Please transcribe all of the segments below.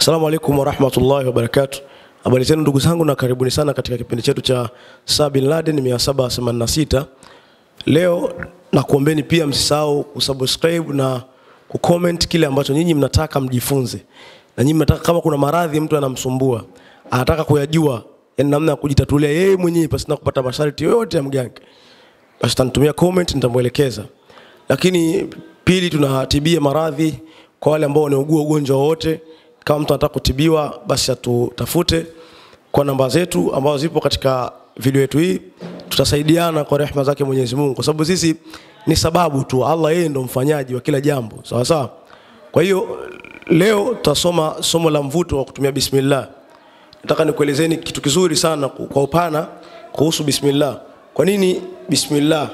Assalamu alaikum wa rahmatullahi wa barakatuh. Habari zenu ndugu zangu na karibuni sana katika kipindi chetu cha Bin Laden 786. Leo nakuombeni pia msisahau kusubscribe na kucomment kile ambacho nyinyi mnataka mjifunze. Na nyinyi mnataka kama kuna maradhi mtu anamsumbua, anataka kuyajua, yani namna ya kujitatulia yeye mwenyewe pasina kupata masharti yoyote ya mganga, basi tanitumia comment nitamuelekeza. Lakini pili, tunatibia maradhi kwa wale ambao wanaugua ugonjwa wote. Kama mtu anataka kutibiwa basi atutafute kwa namba zetu ambazo zipo katika video yetu hii. Tutasaidiana kwa rehema zake Mwenyezi Mungu, kwa sababu sisi ni sababu tu, Allah yeye ndo mfanyaji wa kila jambo. Sawa sawa. Kwa hiyo leo tutasoma somo la mvuto wa kutumia bismillah. Nataka nikuelezeni kitu kizuri sana kwa upana kuhusu bismillah. Kwa nini bismillah?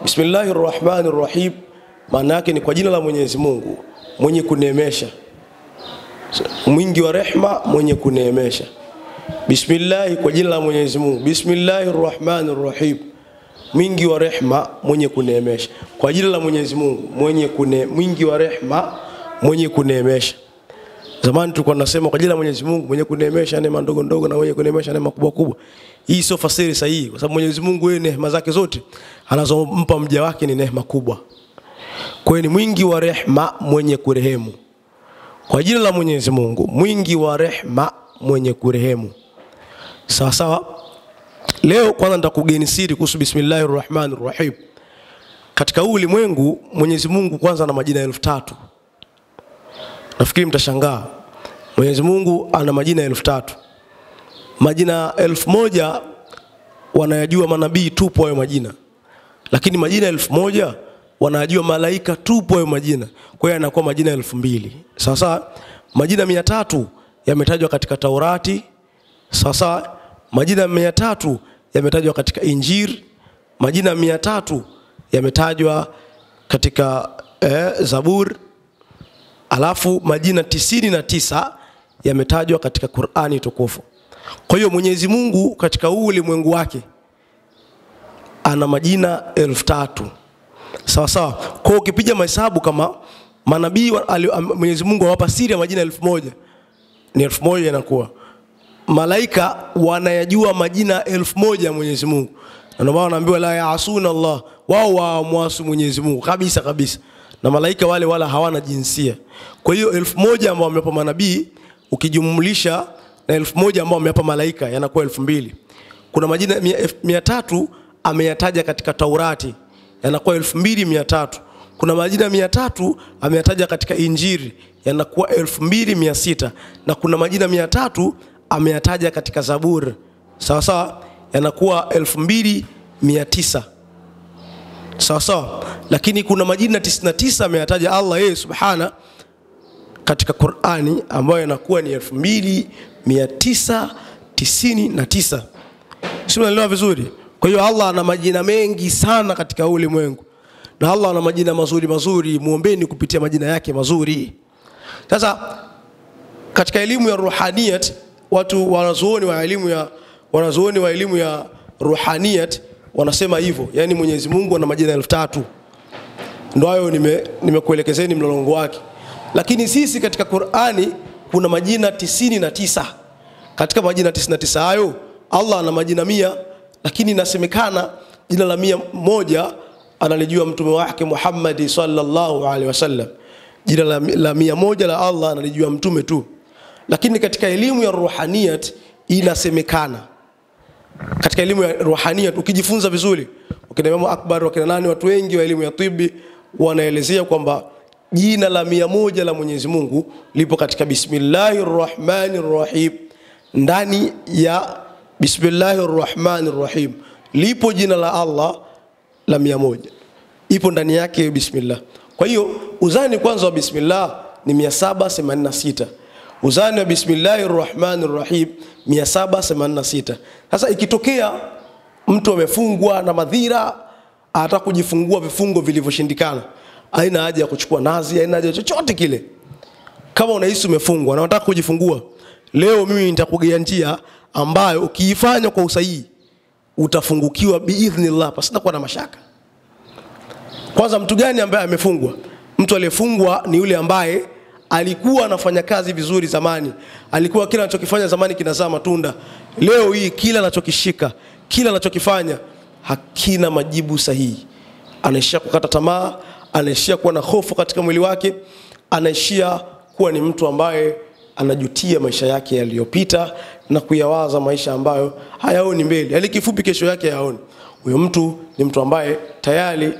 Bismillahirrahmanirrahim maana yake ni kwa jina la Mwenyezi Mungu mwenye kuneemesha, mwingi wa rehema, mwenye kuneemesha. Bismillah kwa jina la Mwenyezi Mungu. Bismillahirrahmanirrahim, mwingi wa rehema, mwenye kuneemesha. Kwa jina la Mwenyezi Mungu mwingi wa rehema, mwenye kuneemesha. Zamani tulikuwa tunasema kwa jina la Mwenyezi Mungu mwenye kuneemesha neema ndogo ndogo na mwenye kuneemesha neema kubwa kubwa. Hii sio fasiri sahihi, kwa sababu Mwenyezi Mungu yeye neema zake zote anazompa mja wake ni neema kubwa. Kwa hiyo ni mwingi wa rehema, mwenye kurehemu. Kwa jina la Mwenyezi Mungu mwingi wa rehema, mwenye kurehemu. Sawa sawa. Leo kwanza nitakugeni siri kuhusu Bismillahirrahmanirrahim. Katika ulimwengu Mwenyezi Mungu kwanza ana majina 3000. Nafikiri mtashangaa. Mwenyezi Mungu ana majina 3000. Majina 1000 wanayajua manabii tu kwa hayo majina. Lakini majina 1000 wanajua malaika tu kwa hayo majina. Kwa hiyo yanakuwa majina 2000. Sasa majina 300 yametajwa katika Taurati. Sasa majina 300 yametajwa katika Injili. Majina 300 yametajwa katika Zabur. Alafu majina 99 yametajwa katika Qur'ani tukufu. Kwa hiyo Mwenyezi Mungu katika ulimwengu wake ana majina 3000. Sawa sawa. Kwa hiyo ukipiga mahesabu kama manabii Mwenyezi Mungu awapa siri ya majina 1000, ni 1000 yanakuwa. Malaika wanayajua majina 1000 ya Mwenyezi Mungu. Na ndio maana wanaambiwa la yaasuna Allah, wao waamwasu Mwenyezi Mungu kabisa kabisa. Na malaika wale wala hawana jinsia. Kwa hiyo 1000 ambao wamepa manabii ukijumlisha na 1000 ambao wamepa malaika yanakuwa 2000. Kuna majina 300 ameyataja katika Taurati, yanakuwa 2300. Kuna majina 300 ameyataja katika Injili, yanakuwa 2600. Na kuna majina 300 ameyataja katika Zaburi, sawa sawa, yanakuwa 2900. Sawa sawa. Lakini kuna majina 99 ameyataja Allah yeye subhana katika Qur'ani, ambayo yanakuwa ni 2999. Sio, unaelewa vizuri? Kwa hiyo Allah ana majina mengi sana katika ulimwengu. Na Allah ana majina mazuri mazuri, muombeni kupitia majina yake mazuri. Sasa katika elimu ya ruhaniyat, watu wanazuoni wa elimu ya ruhaniyat wanasema hivyo, yani Mwenyezi Mungu ana majina 3000. Ndio hayo nimekuelekezeni mlolongo wake. Lakini sisi katika Qur'ani kuna majina 99. Katika majina 99 hayo Allah ana majina 100, lakini inasemekana jina la 101 analijua mtume wake Muhammad sallallahu alaihi wasallam. Jina la 101 la Allah analijua mtume tu. Lakini katika elimu ya ruhaniyat inasemekana, katika elimu ya ruhaniyat ukijifunza vizuri, ukina Imam Akbar, wakina nani, watu wengi wa elimu ya tibi wanaelezea kwamba jina la 100 la Mwenyezi Mungu lipo katika Bismillahirrahmanirrahim. Ndani ya Bismillahirrahmanirrahim lipo jina la Allah la 100, ipo ndani yake bismillah. Kwa hiyo uzani kwanza wa bismillah ni 786. Uzani wa Bismillahirrahmanirrahim 786. Sasa ikitokea mtu amefungwa na madhira, anataka kujifungua vifungo vilivyoshindikana, haina haja ya kuchukua nazi, haina haja chochote kile. Kama unahisi umefungwa na unataka kujifungua, leo mimi nitakugea njia ambayo ukiifanya kwa usahihi utafungukiwa biidhnillah pasina kuwa na mashaka. Kwanza, mtu gani ambaye amefungwa? Mtu aliyefungwa ni yule ambaye alikuwa anafanya kazi vizuri zamani, alikuwa kila anachokifanya zamani kinazaa matunda. Leo hii kila anachokishika, kila anachokifanya hakina majibu sahihi. Anaishia kukata tamaa, anaishia kuwa na hofu katika mwili wake, anaishia kuwa ni mtu ambaye anajutia maisha yake yaliyopita na kuyawaza maisha ambayo hayaoni mbele. Yaani kifupi kesho yake hayaoni. Huyo mtu ni mtu ambaye tayari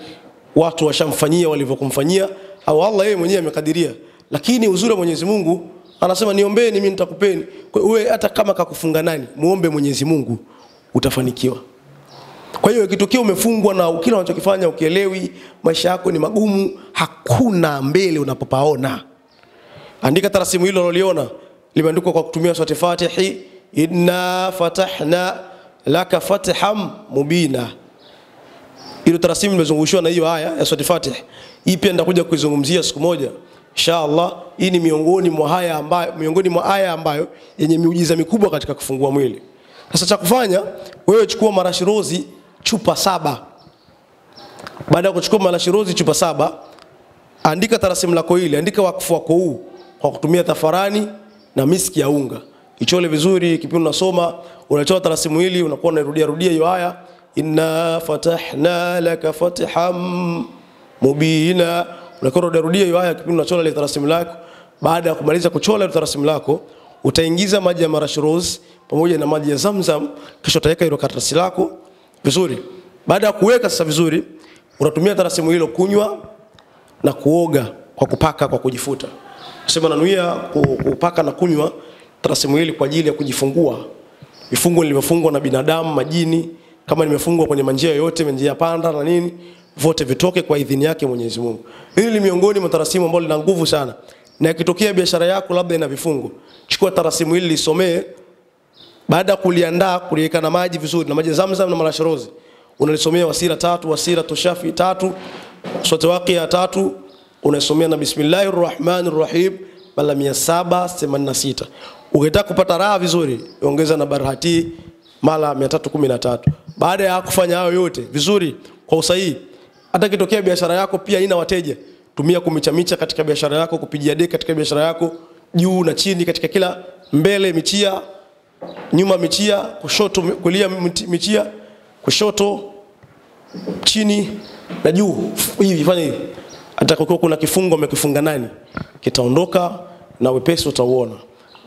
watu washamfanyia walivyokumfanyia, au Allah yeye mwenyewe amekadiria. Lakini uzuri wa Mwenyezi Mungu anasema niombeeni mimi nitakupeni. Kwa hiyo wewe hata kama kakufunga nani, muombe Mwenyezi Mungu utafanikiwa. Kwa hiyo ikitokea umefungwa na kila unachokifanya ukielewi, maisha yako ni magumu, hakuna mbele unapopaona. Andika tarasimu hilo unaliona limeandikwa kwa kutumia sura Fatiha, inna fatahna laka fathan mubina. Hilo tarasimu limezungushwa na hiyo aya ya sura Fatiha. Hii pia nitakuja kuizungumzia siku moja inshallah. Hii ni miongoni mwa aya ambayo yenye miujiza mikubwa katika kufungua mwili. Sasa cha kufanya, wewe chukua marashi rozi chupa 7. Baada ya kuchukua marashi rozi chupa 7, andika tarasimu lako hili, andika wakfu wako huu kwa kutumia tafarani na miski ya unga. Ichole vizuri, kipindi unasoma, unachora tarasimu hili, unakuwa unarudia hiyo aya, inna fatahna laka fathan mubina. Unakuwa unarudia hiyo aya kipindi unachora ile tarasimu lako. Baada ya kumaliza kuchora ile tarasimu lako, utaingiza maji ya marashi rozi pamoja na maji ya Zamzam, kisha utaweka ile karatasi lako vizuri. Baada ya kuweka sasa vizuri, unatumia tarasimu hilo kunywa na kuoga kwa kupaka, kwa kujifuta. Sema nanuia kupaka na kunywa tarasimu hili kwa ajili ya kujifungua. Vifungo nilivyofungwa na binadamu, majini, kama nimefungwa kwenye manjia yote, njia panda na nini, vote vitoke kwa idhini yake Mwenyezi Mungu. Hili ni miongoni mwa tarasimu ambalo lina nguvu sana. Na ikitokea biashara yako labda ina vifungo, chukua tarasimu hili lisomee. Baada kuliandaa, kuliweka na maji vizuri na maji Zamzam na marashi rozi, unalisomea wasira 3, wasira tushafi 3, sura Waqi'a 3, unasomea na bismillahirrahmanirrahim mara 786. Ukitaka kupata raha vizuri, ongeza na barahati mara 313. Baada ya kufanya hayo yote vizuri kwa usahihi, hata kitokea biashara yako pia ina wateja, tumia kumicha katika biashara yako, kupigia deki katika biashara yako, juu na chini, katika kila mbele michia, nyuma michia, kushoto kulia michia, kushoto chini na juu. Hivi fanya hivi. Atakokuwa kuna kifungo umekifunga nani, kitaondoka na wepesi utauona.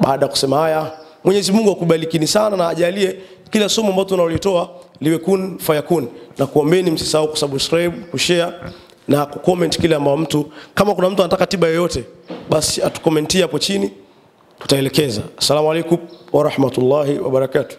Baada kusema haya, Mwenyezi Mungu akubarikini sana na ajalie kila somo ambalo tunalitoa liwe kun fayakun. Na kuombeni msisahau kusubscribe, kushare na kucomment kile ambao mtu, kama kuna mtu anataka tiba yoyote basi atukomentia hapo chini, tutaelekeza. Asalamu alaykum wa rahmatullahi wa barakatuh.